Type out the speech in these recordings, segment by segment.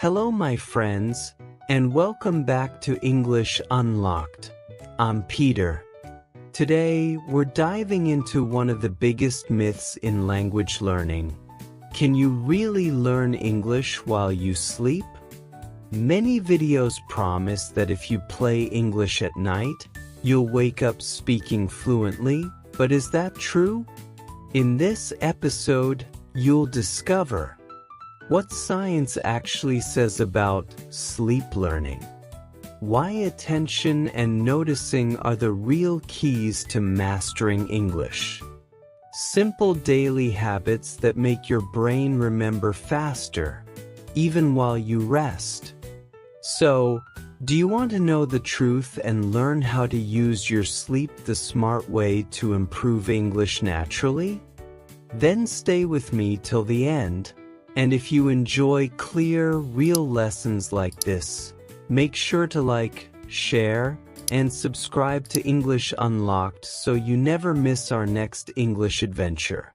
Hello, my friends, and welcome back to English Unlocked. I'm Peter. Today, we're diving into one of the biggest myths in language learning. Can you really learn English while you sleep? Many videos promise that if you play English at night, you'll wake up speaking fluently, but is that true? In this episode, you'll discover what science actually says about sleep learning, why attention and noticing are the real keys to mastering English, simple daily habits that make your brain remember faster, even while you rest. So, do you want to know the truth and learn how to use your sleep the smart way to improve English naturally? Then stay with me till the end. And if you enjoy clear, real lessons like this, make sure to like, share, and subscribe to English Unlocked so you never miss our next English adventure.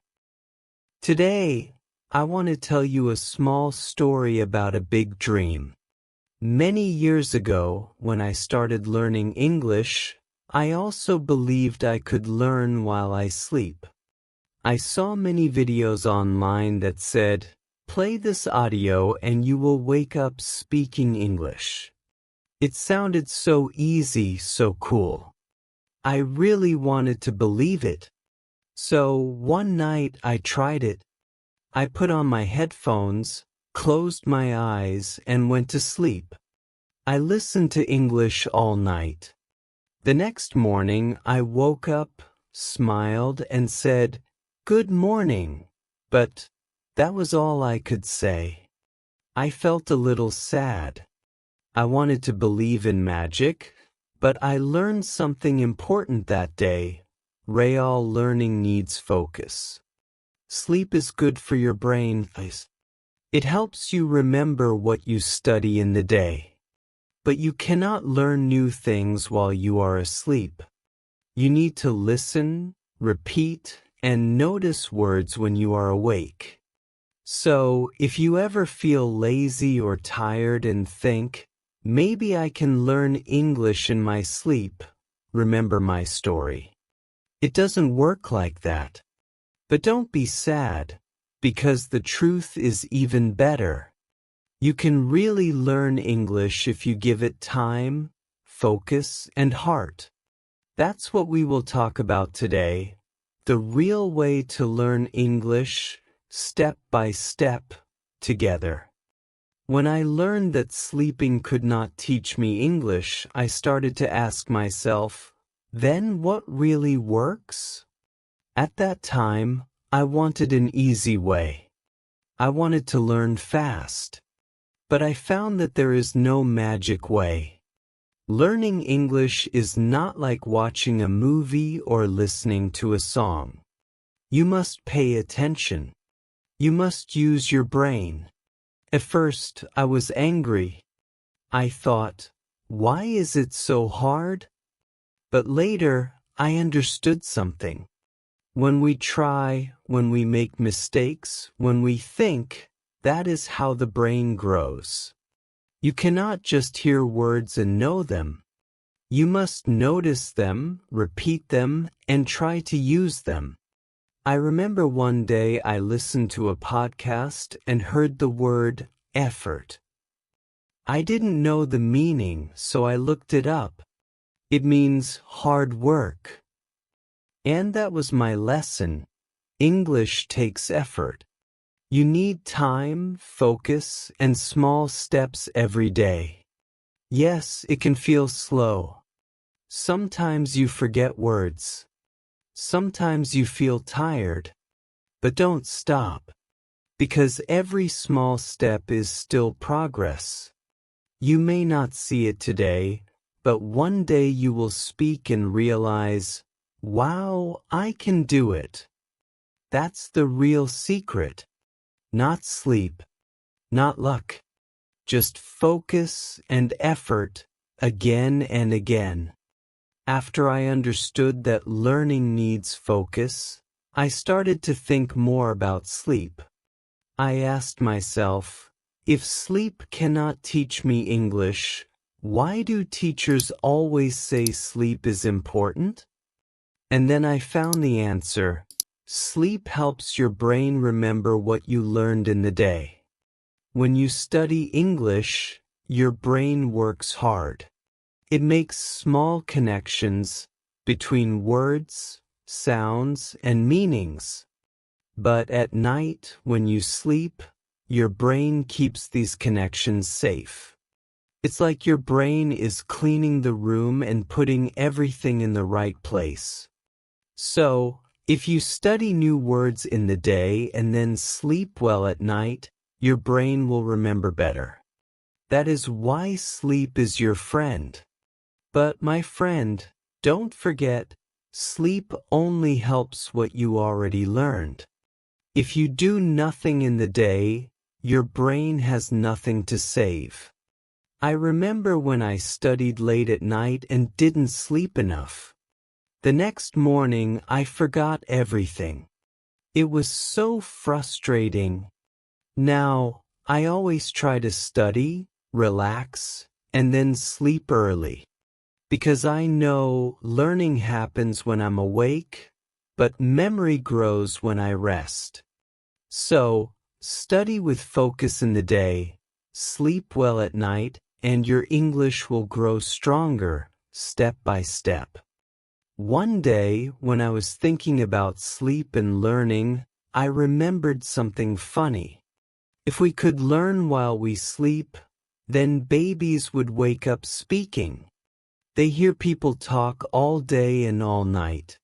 Today, I want to tell you a small story about a big dream. Many years ago, when I started learning English, I also believed I could learn while I sleep. I saw many videos online that said, "Play this audio and you will wake up speaking English." It sounded so easy, so cool. I really wanted to believe it. So one night I tried it. I put on my headphones, closed my eyes, and went to sleep. I listened to English all night. The next morning I woke up, smiled, and said, "Good morning," but that was all I could say. I felt a little sad. I wanted to believe in magic, but I learned something important that day. Real learning needs focus. Sleep is good for your brain. It helps you remember what you study in the day. But you cannot learn new things while you are asleep. You need to listen, repeat, and notice words when you are awake. So, if you ever feel lazy or tired and think, "Maybe I can learn English in my sleep," remember my story. It doesn't work like that. But don't be sad, because the truth is even better. You can really learn English if you give it time, focus, and heart. That's what we will talk about today. The real way to learn English, step by step, together. When I learned that sleeping could not teach me English, I started to ask myself, then what really works? At that time, I wanted an easy way. I wanted to learn fast. But I found that there is no magic way. Learning English is not like watching a movie or listening to a song. You must pay attention. You must use your brain. At first, I was angry. I thought, why is it so hard? But later, I understood something. When we try, when we make mistakes, when we think, that is how the brain grows. You cannot just hear words and know them. You must notice them, repeat them, and try to use them. I remember one day I listened to a podcast and heard the word effort. I didn't know the meaning, so I looked it up. It means hard work. And that was my lesson. English takes effort. You need time, focus, and small steps every day. Yes, it can feel slow. Sometimes you forget words. Sometimes you feel tired. But don't stop. Because every small step is still progress. You may not see it today, but one day you will speak and realize, wow, I can do it. That's the real secret. Not sleep, not luck. Just focus and effort again and again. After I understood that learning needs focus, I started to think more about sleep. I asked myself, If sleep cannot teach me English, why do teachers always say sleep is important? And then I found the answer. Sleep helps your brain remember what you learned in the day. When you study English, your brain works hard. It makes small connections between words, sounds, and meanings. But at night, when you sleep, your brain keeps these connections safe. It's like your brain is cleaning the room and putting everything in the right place. So, if you study new words in the day and then sleep well at night, your brain will remember better. That is why sleep is your friend. But my friend, don't forget, sleep only helps what you already learned. If you do nothing in the day, your brain has nothing to save. I remember when I studied late at night and didn't sleep enough. The next morning, I forgot everything. It was so frustrating. Now, I always try to study, relax, and then sleep early. Because I know learning happens when I'm awake, but memory grows when I rest. So, study with focus in the day, sleep well at night, and your English will grow stronger, step by step. One day, when I was thinking about sleep and learning, I remembered something funny. If we could learn while we sleep, then babies would wake up speaking. They hear people talk all day and all night.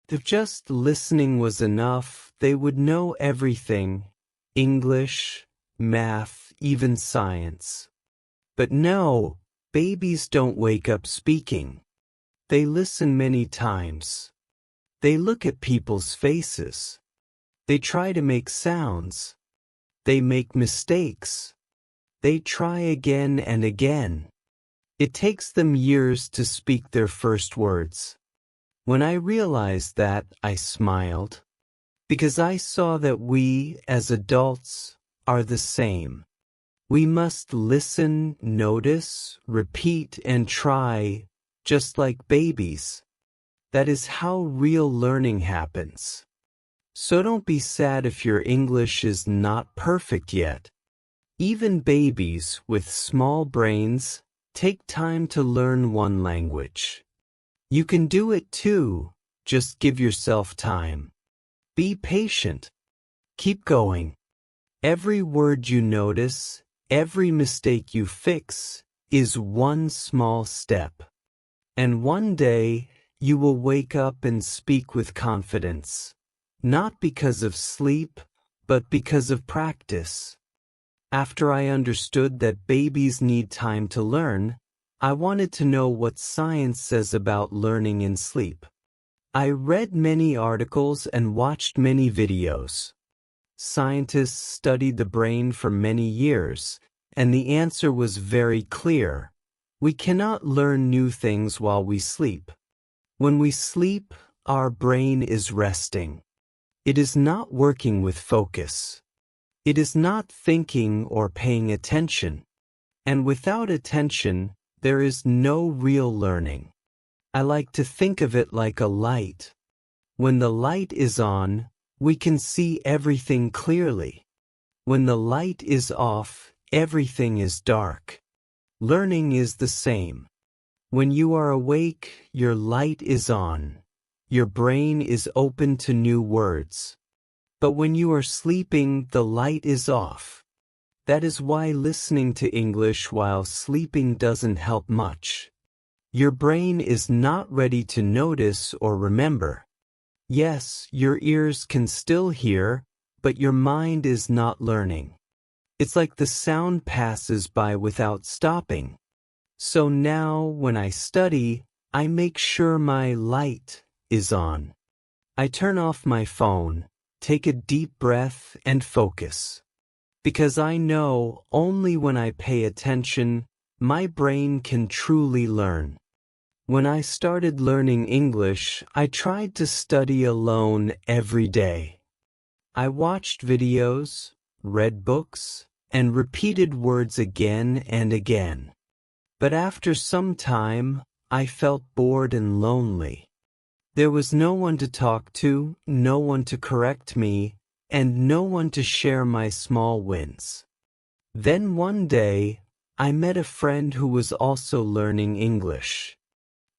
If just listening was enough, they would know everything: English, math, even science. But no, babies don't wake up speaking. They listen many times. They look at people's faces. They try to make sounds. They make mistakes. They try again and again. It takes them years to speak their first words. When I realized that, I smiled, because I saw that we, as adults, are the same. We must listen, notice, repeat, and try, just like babies. That is how real learning happens. So don't be sad if your English is not perfect yet. Even babies with small brains take time to learn one language. You can do it too, just give yourself time. Be patient. Keep going. Every word you notice, every mistake you fix, is one small step. And one day, you will wake up and speak with confidence. Not because of sleep, but because of practice. After I understood that babies need time to learn, I wanted to know what science says about learning in sleep. I read many articles and watched many videos. Scientists studied the brain for many years, and the answer was very clear. We cannot learn new things while we sleep. When we sleep, our brain is resting. It is not working with focus. It is not thinking or paying attention. And without attention, there is no real learning. I like to think of it like a light. When the light is on, we can see everything clearly. When the light is off, everything is dark. Learning is the same. When you are awake, your light is on. Your brain is open to new words. But when you are sleeping, the light is off. That is why listening to English while sleeping doesn't help much. Your brain is not ready to notice or remember. Yes, your ears can still hear, but your mind is not learning. It's like the sound passes by without stopping. So now, when I study, I make sure my light is on. I turn off my phone, take a deep breath, and focus. Because I know only when I pay attention, my brain can truly learn. When I started learning English, I tried to study alone every day. I watched videos, read books, and repeated words again and again. But after some time, I felt bored and lonely. There was no one to talk to, no one to correct me, and no one to share my small wins. Then one day, I met a friend who was also learning English.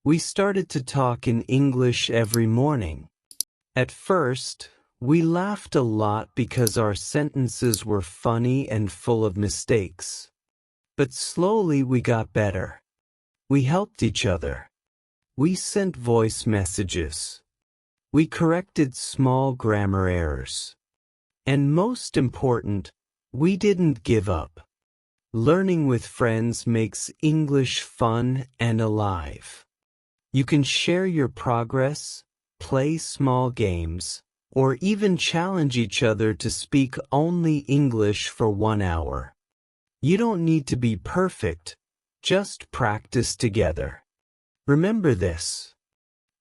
We started to talk in English every morning. At first, we laughed a lot because our sentences were funny and full of mistakes. But slowly we got better. We helped each other. We sent voice messages. We corrected small grammar errors. And most important, we didn't give up. Learning with friends makes English fun and alive. You can share your progress, play small games, or even challenge each other to speak only English for 1 hour. You don't need to be perfect, just practice together. Remember this: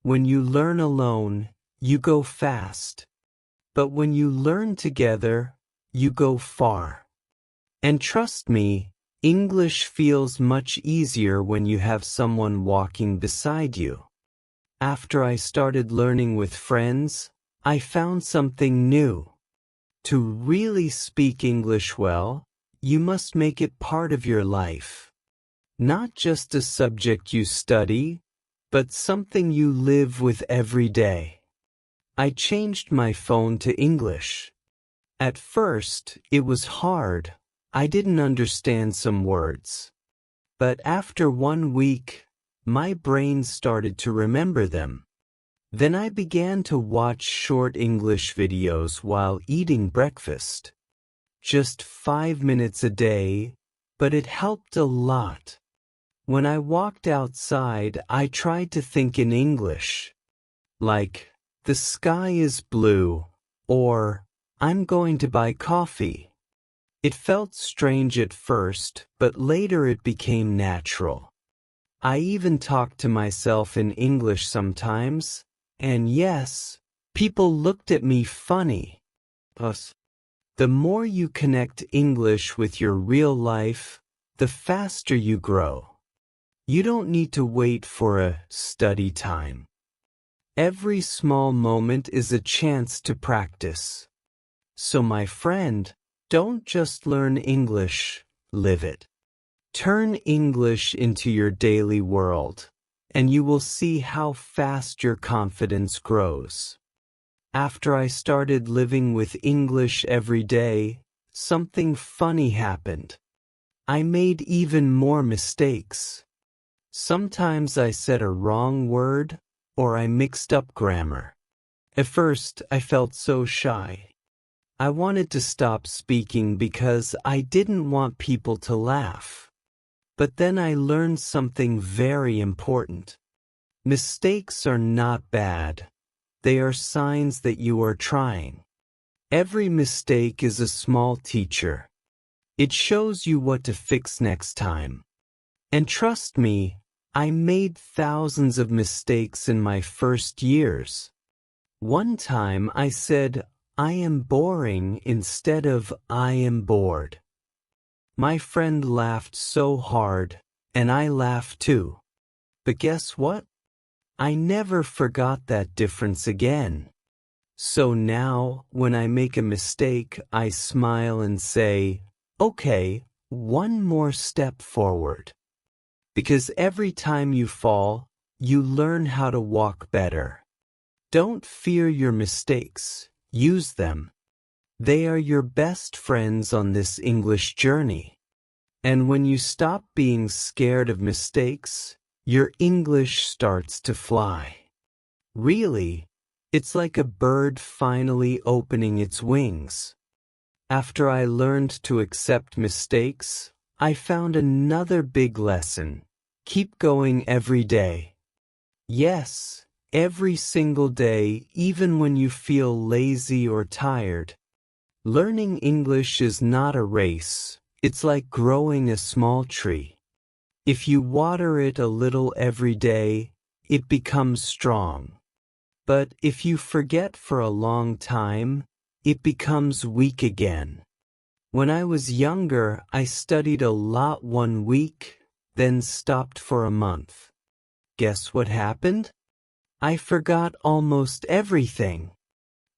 when you learn alone, you go fast. But when you learn together, you go far. And trust me, English feels much easier when you have someone walking beside you. After I started learning with friends, I found something new. To really speak English well, you must make it part of your life. Not just a subject you study, but something you live with every day. I changed my phone to English. At first, it was hard. I didn't understand some words. But after 1 week, my brain started to remember them. Then I began to watch short English videos while eating breakfast. Just 5 minutes a day, but it helped a lot. When I walked outside, I tried to think in English. Like, the sky is blue, or I'm going to buy coffee. It felt strange at first, but later it became natural. I even talked to myself in English sometimes, and yes, people looked at me funny. The more you connect English with your real life, the faster you grow. You don't need to wait for a study time. Every small moment is a chance to practice. So my friend, don't just learn English, live it. Turn English into your daily world, and you will see how fast your confidence grows. After I started living with English every day, something funny happened. I made even more mistakes. Sometimes I said a wrong word, or I mixed up grammar. At first, I felt so shy. I wanted to stop speaking because I didn't want people to laugh. But then I learned something very important. Mistakes are not bad. They are signs that you are trying. Every mistake is a small teacher. It shows you what to fix next time. And trust me, I made thousands of mistakes in my first years. One time I said, I am boring instead of I am bored. My friend laughed so hard, and I laughed too. But guess what? I never forgot that difference again. So now, when I make a mistake, I smile and say, okay, one more step forward. Because every time you fall, you learn how to walk better. Don't fear your mistakes. Use them. They are your best friends on this English journey. And when you stop being scared of mistakes, your English starts to fly. Really, it's like a bird finally opening its wings. After I learned to accept mistakes, I found another big lesson. Keep going every day. Yes, every single day, even when you feel lazy or tired. Learning English is not a race. It's like growing a small tree. If you water it a little every day, it becomes strong. But if you forget for a long time, it becomes weak again. When I was younger, I studied a lot one week, then stopped for a month. Guess what happened? I forgot almost everything.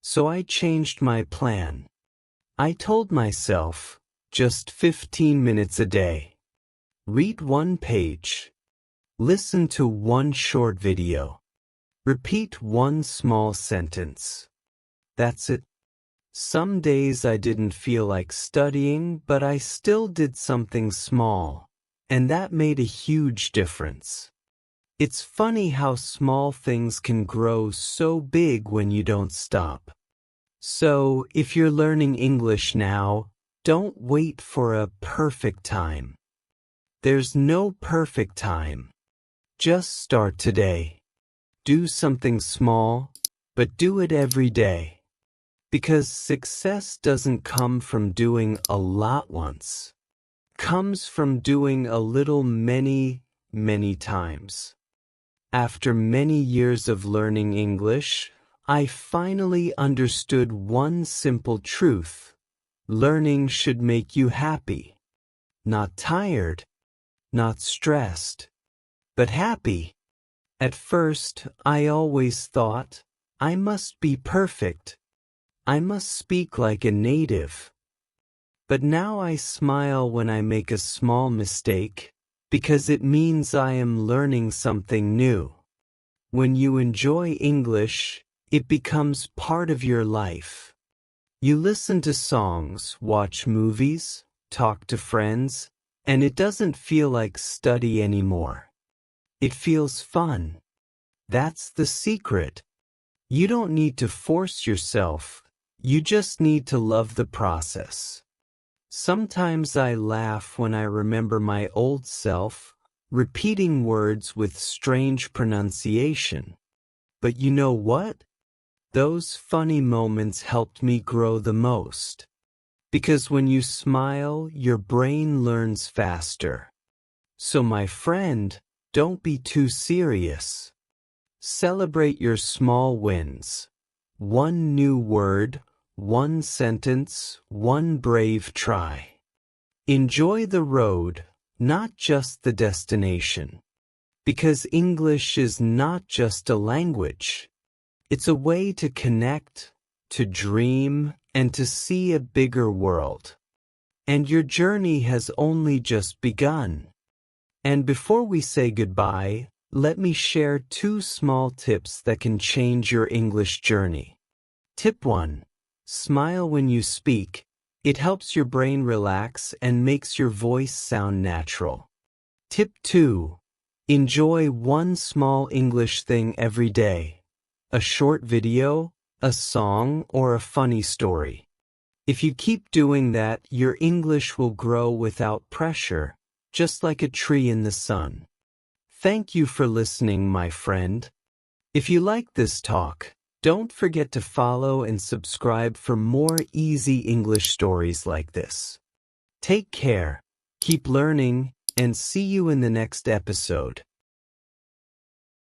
So I changed my plan. I told myself, just 15 minutes a day. Read one page. Listen to one short video. Repeat one small sentence. That's it. Some days I didn't feel like studying, but I still did something small, and that made a huge difference. It's funny how small things can grow so big when you don't stop. So, if you're learning English now, don't wait for a perfect time. There's no perfect time. Just start today. Do something small, but do it every day. Because success doesn't come from doing a lot once. Comes from doing a little many, many times. After many years of learning English, I finally understood one simple truth. Learning should make you happy. Not tired, not stressed, but happy. At first, I always thought, I must be perfect. I must speak like a native. But now I smile when I make a small mistake, because it means I am learning something new. When you enjoy English, it becomes part of your life. You listen to songs, watch movies, talk to friends, and it doesn't feel like study anymore. It feels fun. That's the secret. You don't need to force yourself. You just need to love the process. Sometimes I laugh when I remember my old self, repeating words with strange pronunciation. But you know what? Those funny moments helped me grow the most. Because when you smile, your brain learns faster. So my friend, don't be too serious. Celebrate your small wins. One new word, one sentence, one brave try. Enjoy the road, not just the destination. Because English is not just a language. It's a way to connect, to dream, and to see a bigger world. And your journey has only just begun. And before we say goodbye, let me share 2 small tips that can change your English journey. Tip 1. Smile when you speak. It helps your brain relax and makes your voice sound natural. Tip 2. Enjoy one small English thing every day. A short video, a song, or a funny story. If you keep doing that, your English will grow without pressure, just like a tree in the sun. Thank you for listening, my friend. If you like this talk, don't forget to follow and subscribe for more easy English stories like this. Take care, keep learning, and see you in the next episode.